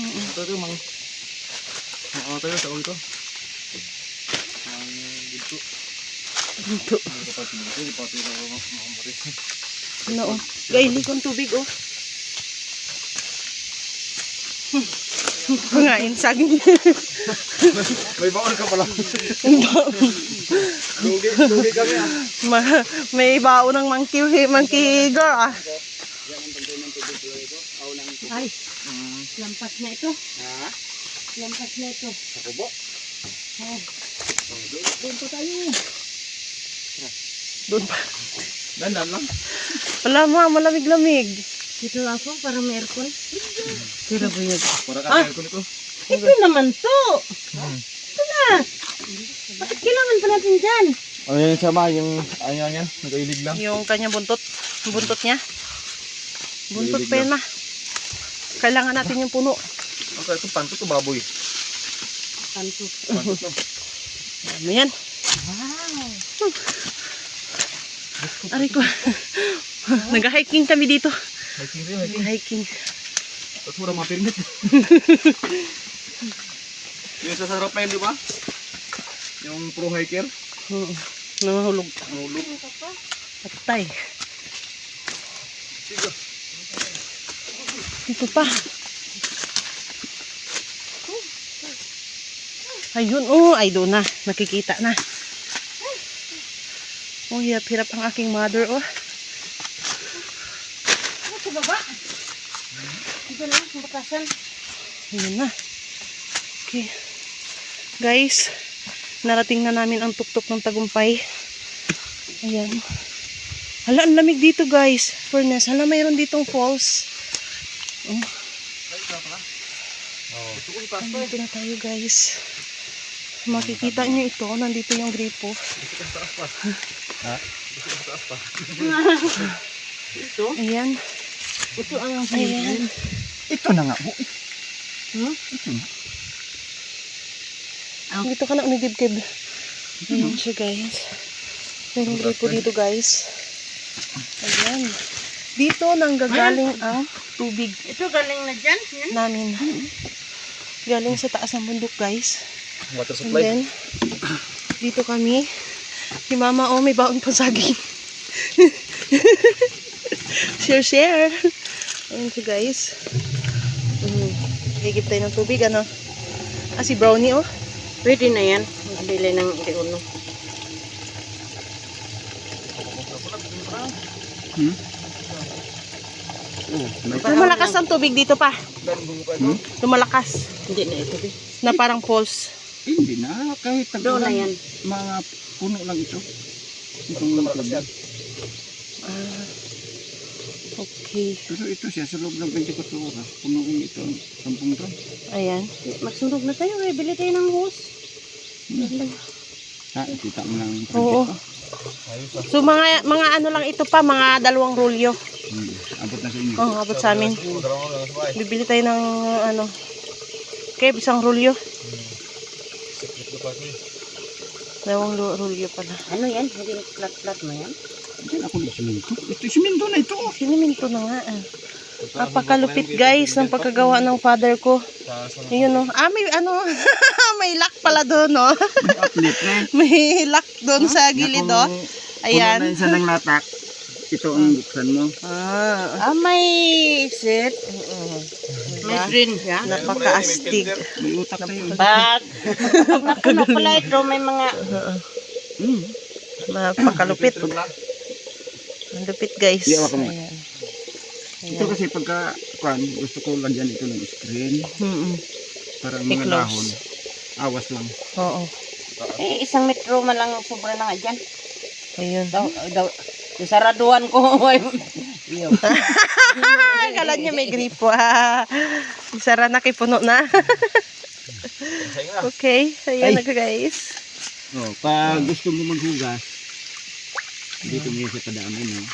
Ito ito mang tayo sa ulo. Mang dito. Dito. Ano oh. Gaili kong tubig oh. Pangain saging. May baon ka pala. Lugi kami ah. May baon ng monkey girl ah. Ay, lampas na ito. Ha? Lampas na ito. Sa kubo? Oh. Doon pa tayo. Doon pa. Dandan lang. Wala ma, malamig-lamig. Dito ako para may aircon. Tira ba yun? Para ka-aircon ito. Ito naman to. Ito na. Bakit kailangan pa natin dyan? Ano yan sama? Yung ayaw niya? Nag-ilig lang? Yung kanya buntot. Yung buntot niya. Buntot Nag-ilig pa yun ma. Kailangan natin yung puno. Okay, ito panto to baboy. Pantot. Panto to. Ano yan? Wow. Aray ko. Nag-hiking kami dito. Hiking rin, hiking. Hiking. Tapos mura mga permit. Yung sa sarap na yun, di ba? Yung pro hiker. Nangahulog. Nahulog. Patay. Sige. Dito pa. Ayun, oh, ay doon na. Nakikita na. Oh, hirap-hirap ang aking mother, oh. Sa baba. Dito na, sa bakasan. Ayun na. Okay. Guys, narating na namin ang tuktok ng tagumpay. Ayan. Hala, ang lamig dito, guys. Furnace. Hala, mayroon ditong falls. Oh. Nandito na tayo, guys. Makikita nyo ito. Nandito yung gripo. Ha? Ito? Ayan. Ito ang ayan. Ito na nga. Huh? Dito ka na umigib-gib. Ayan siya, guys. Mayroong gripo dito, guys. Ayan. Dito nanggagaling ang tubig. Ito galing na dyan? Namin. Galing sa taas ng bundok, guys. Water And supply. then, dito kami. Si Mama, oh, may baon pang saging. Share. Ayan siya, guys. Higip tayo ng tubig, ano? Ah, si Brownie, oh. Pwede na yan. Nabili ng iuno. Lumalakas ang tubig dito pa. Lumalakas. Hindi na ito. Na parang falls. Hindi na, kahit Doon na tagulan, yan. mga puno lang ito. Okay. Pero ito siya, sa loob ng 24 oras, punuin ito, 10 drum. Ayan. Magsunog na tayo. Bili tayo ng hose. Ha, kita mo lang. Oo. So mga ano lang ito pa, mga 2 rolyo. Abot na sa inyo. Oh, abot sa amin. Bibili tayo ng ano. Okay, 1 rolyo. 2 rolyo pala. Ano yan? Hindi plat-plat mo yan? Diyan ako ng siminto. Ito, siminto na ito. Siniminto na nga. Napakalupit, guys, ng pagkagawa ng father ko. Ayun, no. Ah, may ano. May lock pala doon, no. May outlet na. May lock doon sa gilid, oh. Ayan. Kung na isa ng latak, ito ang buksan mo. May set. May screen siya. Napaka-astig. May utak kayo. Bag. Napuno pala ito. May mga... Napakalupit. Ang lupit, guys. Di, ako mo. Ayan. Ito kasi pagka, gusto ko lagyan ito ng screen. Para ang May mga close. dahon, awas lang. Oo. 1 metro man lang sobra na nga dyan. Ayun. Yung saraduan ko. Kala niya may gripo. Isara na kay puno na. Okay. Ayan na, guys. Oh, pag gusto mo maghugas, dito mo sa kadami, no?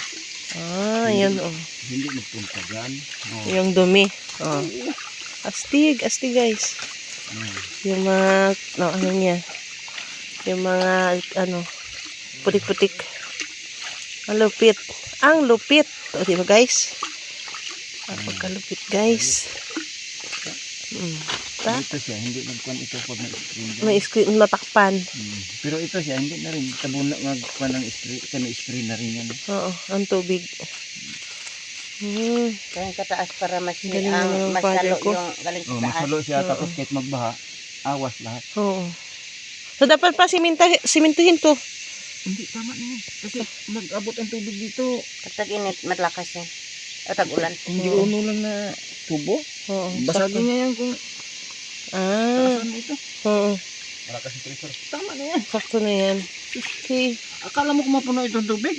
Ayan, oh. Hindi magpunta dyan. Oh. Yung dumi. Oh. Astig, guys. Yung mga, ano niya. Yung mga, putik-putik. Ang lupit. Ang lupit. O, diba guys? Ang pagkalupit guys. Ta? Ito siya, hindi nagkuhan ito pag na-screen. May screen matakpan. Pero ito siya, hindi na rin. Tabon na magkuhan ng screen. Kaya may screen na rin yan. Oo, ang tubig. Kaya kataas para mas Galing naman ng father masalo ko. yung galing sa Oh, taas. masalo siya. Oo. Tapos kahit magbaha, awas lahat. Oo. So, dapat pa simintuhin to. Hindi, tama na yan. Kasi mag-abot ang tubig dito. Kapag init, malakas yan. O tag-ulan. Hindi Oo. uno lang na tubo. Oo. Basagin niya yan kung Ah. saan ito. Oo. Malakas yung pressure. Tama na yan. Sakto na yan. Okay. Akala mo kung mapuno itong tubig.